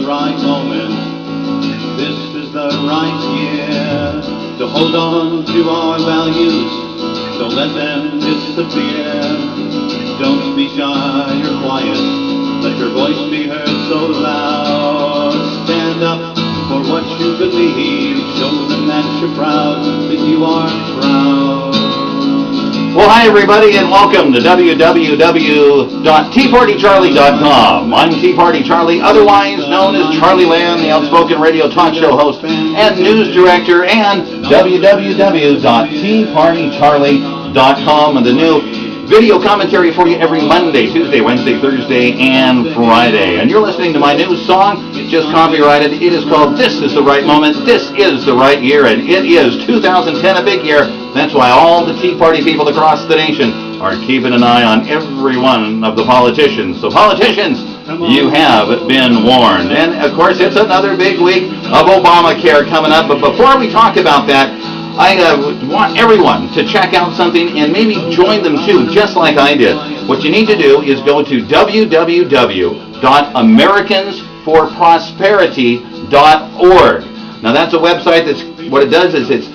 the right moment. This is the right year to hold on to our values. Don't let them disappear. Don't be shy or quiet. Let your voice be heard so loud. Stand up for what you believe. Show them that you're proud, that you are proud. Well, hi everybody, and welcome to www.TeaPartyCharlie.com. I'm Tea Party Charlie, otherwise known as Charlie Land, the outspoken radio talk show host and news director, and www.TeaPartyCharlie.com, and the new video commentary for you every Monday, Tuesday, Wednesday, Thursday, and Friday. And you're listening to my new song. It's just copyrighted. It is called This Is the Right Moment, This Is the Right Year, and it is 2010, a big year. That's why all the Tea Party people across the nation are keeping an eye on every one of the politicians. So politicians, you have been warned. And of course, it's another big week of Obamacare coming up. But before we talk about that, I want everyone to check out something and maybe join them too, just like I did. What you need to do is go to www.americansforprosperity.org. Now that's a website that's, what it does is it's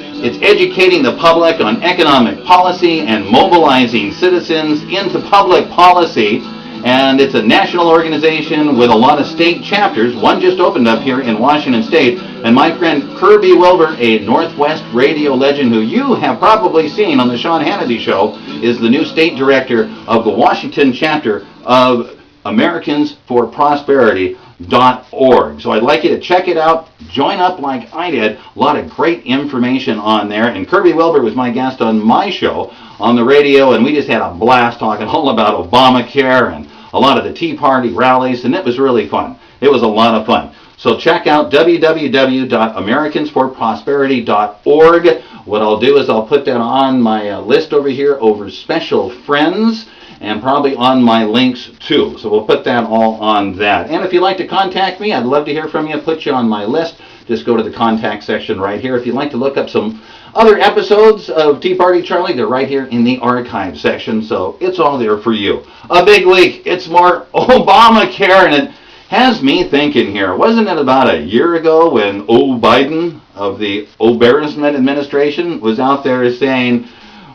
educating the public on economic policy and mobilizing citizens into public policy. And it's a national organization with a lot of state chapters. One just opened up here in Washington State. And my friend Kirby Wilbur, a Northwest radio legend who you have probably seen on the Sean Hannity Show, is the new state director of the Washington chapter of AmericansForProsperity.org. So I'd like you to check it out. Join up like I did. A lot of great information on there. And Kirby Wilbur was my guest on my show on the radio, and we just had a blast talking all about Obamacare and a lot of the Tea Party rallies, and it was really fun. It was a lot of fun. So check out www.americansforprosperity.org. What I'll do is I'll put that on my list over here over special friends, and probably on my links too. So we'll put that all on that. And if you'd like to contact me, I'd love to hear from you. Put you on my list. Just go to the contact section right here. If you'd like to look up some other episodes of Tea Party Charlie, they're right here in the archive section. So it's all there for you. A big week. It's more Obamacare, and it has me thinking here. Wasn't it about a year ago when Biden of the O-Bama administration was out there saying,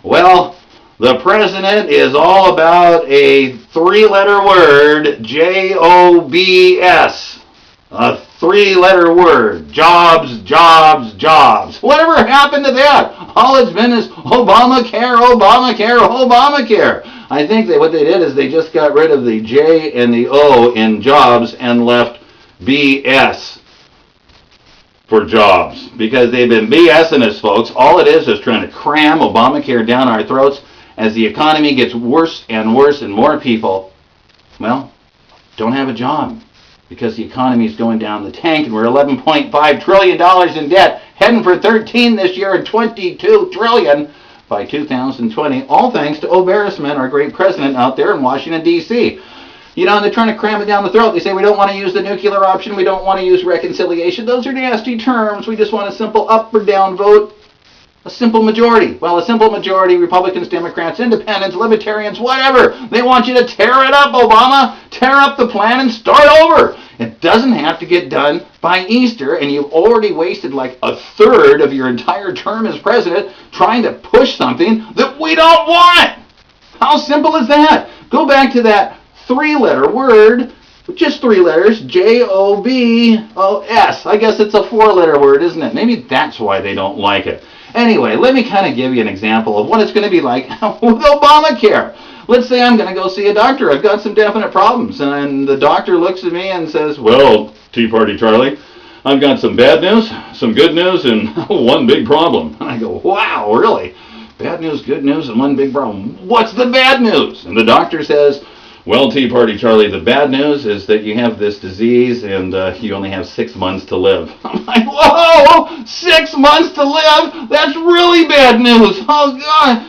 well, the president is all about a three-letter word, J-O-B-S. A three-letter word, jobs, jobs, jobs. Whatever happened to that? All it's been is Obamacare, Obamacare, Obamacare. I think that what they did is they just got rid of the J and the O in jobs and left BS for jobs, because they've been BSing us, folks. All it is trying to cram Obamacare down our throats as the economy gets worse and worse, and more people, well, don't have a job because the economy is going down the tank, and we're $11.5 trillion in debt, heading for 13 this year and 22 trillion by 2020, all thanks to Obama, our great president out there in Washington, D.C. You know, and they're trying to cram it down the throat. They say we don't want to use the nuclear option, we don't want to use reconciliation. Those are nasty terms. We just want a simple up or down vote. A simple majority. Well, a simple majority, Republicans, Democrats, Independents, Libertarians, whatever. They want you to tear it up, Obama. Tear up the plan and start over. It doesn't have to get done by Easter, and you've already wasted like a third of your entire term as president trying to push something that we don't want. How simple is that? Go back to that three-letter word, just three letters, J-O-B-O-S. I guess it's a four-letter word, isn't it? Maybe that's why they don't like it. Anyway, let me kind of give you an example of what it's going to be like with Obamacare. Let's say I'm going to go see a doctor. I've got some definite problems. And the doctor looks at me and says, well, Tea Party Charlie, I've got some bad news, some good news, and one big problem. And I go, wow, really? Bad news, good news, and one big problem. What's the bad news? And the doctor says, well, Tea Party Charlie, the bad news is that you have this disease and you only have 6 months to live. I'm like, whoa, 6 months to live? That's really bad news. Oh, God.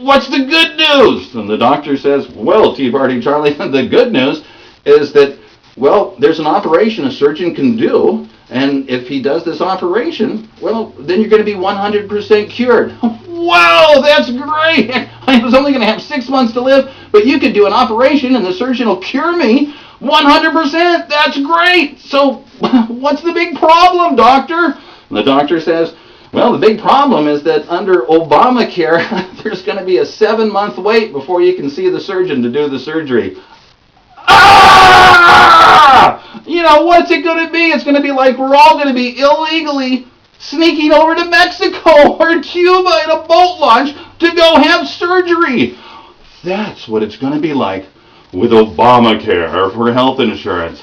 What's the good news? And the doctor says, well, Tea Party Charlie, the good news is that, well, there's an operation a surgeon can do, and if he does this operation, well, then you're going to be 100% cured. Wow, that's great. I was only going to have 6 months to live, but you could do an operation and the surgeon will cure me. 100%, that's great. So what's the big problem, doctor? And the doctor says, well, the big problem is that under Obamacare, there's going to be a 7-month wait before you can see the surgeon to do the surgery. Ah! You know, what's it going to be? It's going to be like we're all going to be illegally sneaking over to Mexico or Cuba in a boat launch to go have surgery. That's what it's going to be like with Obamacare for health insurance.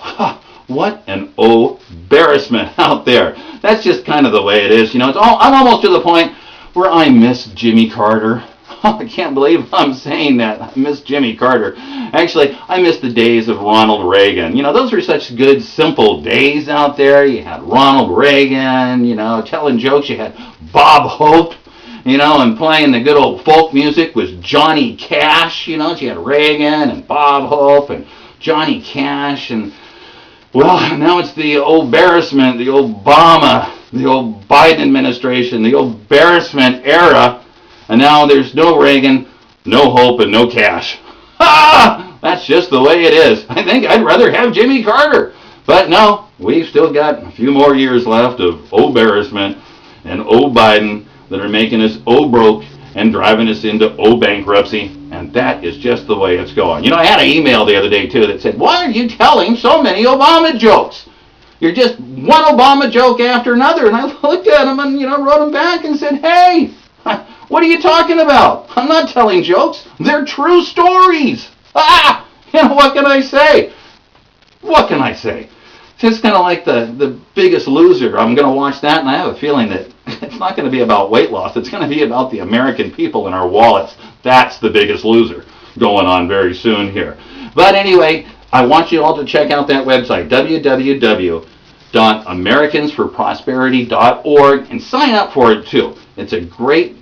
What an embarrassment out there. That's just kind of the way it is. You know, I'm almost to the point where I miss Jimmy Carter. I can't believe I'm saying that. I miss Jimmy Carter. Actually, I miss the days of Ronald Reagan. You know, those were such good, simple days out there. You had Ronald Reagan, you know, telling jokes. You had Bob Hope, you know, and playing the good old folk music was Johnny Cash. You know, so you had Reagan and Bob Hope and Johnny Cash. And, well, now it's the embarrassment, the Obama, the old Biden administration, the embarrassment era. And now there's no Reagan, no Hope, and no Cash. That's just the way it is. I think I'd rather have Jimmy Carter. But no, we've still got a few more years left of embarrassment and Biden that are making us broke and driving us into bankruptcy. And that is just the way it's going. You know, I had an email the other day, too, that said, why are you telling so many Obama jokes? You're just one Obama joke after another. And I looked at them and, you know, wrote them back and said, hey, what are you talking about? I'm not telling jokes. They're true stories. You know, what can I say? What can I say? It's just kind of like the Biggest Loser. I'm going to watch that, and I have a feeling that it's not going to be about weight loss. It's going to be about the American people and our wallets. That's the Biggest Loser going on very soon here. But anyway, I want you all to check out that website, www.americansforprosperity.org, and sign up for it too. It's a great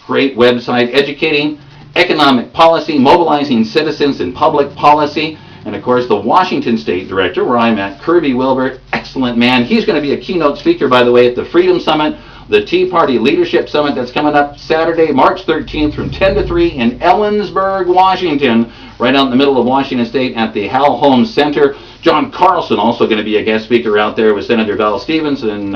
website educating economic policy, mobilizing citizens in public policy. And of course, the Washington State Director, where I'm at, Kirby Wilbur, excellent man. He's going to be a keynote speaker, by the way, at the Freedom Summit, the Tea Party Leadership Summit that's coming up Saturday, March 13th from 10 to 3 in Ellensburg, Washington, right out in the middle of Washington State at the Hal Holmes Center. John Carlson also going to be a guest speaker out there with Senator Val Stevens and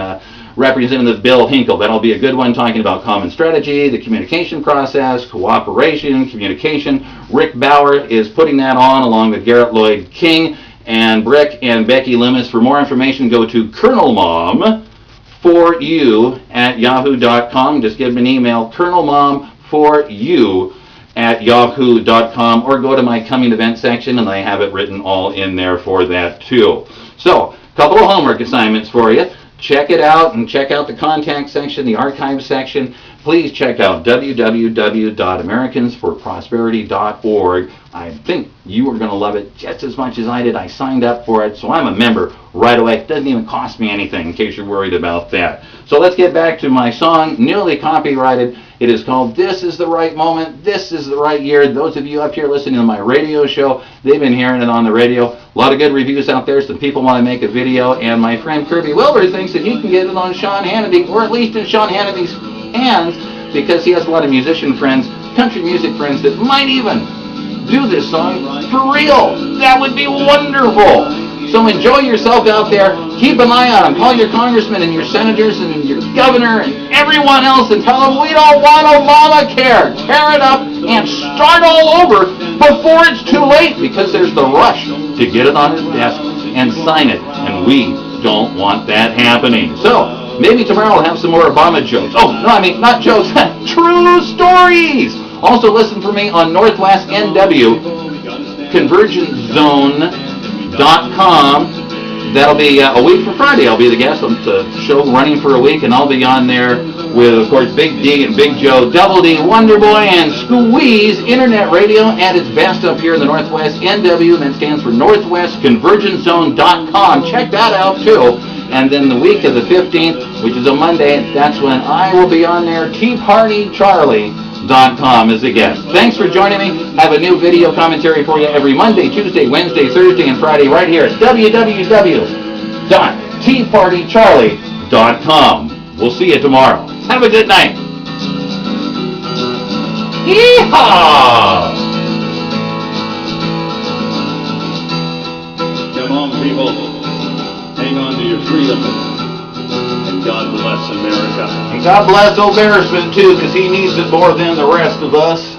Representative Bill Hinkle. That'll be a good one, talking about common strategy, the communication process, cooperation, communication. Rick Bauer is putting that on along with Garrett Lloyd King and Brick and Becky Loomis. For more information, go to colonelmom4u@yahoo.com. Just give them an email, colonelmom4u@yahoo.com, or go to my coming event section, and I have it written all in there for that too. So, a couple of homework assignments for you. Check it out and check out the contact section, the archive section. Please check out www.americansforprosperity.org. I think you are going to love it just as much as I did. I signed up for it, so I'm a member right away. It doesn't even cost me anything, in case you're worried about that. So let's get back to my song, newly copyrighted. It is called This Is the Right Moment, This Is the Right Year. Those of you up here listening to my radio show, they've been hearing it on the radio. A lot of good reviews out there. Some people want to make a video, and my friend Kirby Wilbur thinks that he can get it on Sean Hannity, or at least in Sean Hannity's hands, because he has a lot of musician friends, country music friends, that might even do this song for real. That would be wonderful. So enjoy yourself out there. Keep an eye on them. Call your congressmen and your senators and your governor and everyone else and tell them we don't want Obamacare. Tear it up and start all over before it's too late, because there's the rush to get it on his desk and sign it. And we don't want that happening. So maybe tomorrow I'll have some more Obama jokes. Oh, no, I mean, not jokes. True stories. Also listen for me on Northwest NW, ConvergenceZone.com. That'll be a week from Friday. I'll be the guest on the show running for a week, and I'll be on there with, of course, Big D and Big Joe, Double D, Wonder Boy, and Squeeze Internet Radio at its best up here in the Northwest NW, and that stands for NorthwestConvergenceZone.com. Check that out, too. And then the week of the 15th, which is a Monday, that's when I will be on there, TeaPartyCharlie.com as a guest. Thanks for joining me. I have a new video commentary for you every Monday, Tuesday, Wednesday, Thursday, and Friday right here at www.TeaPartyCharlie.com. We'll see you tomorrow. Have a good night. Yeehaw! on, people. Hang on to your freedom. And God bless America. And God bless old Bearsman too, because he needs it more than the rest of us.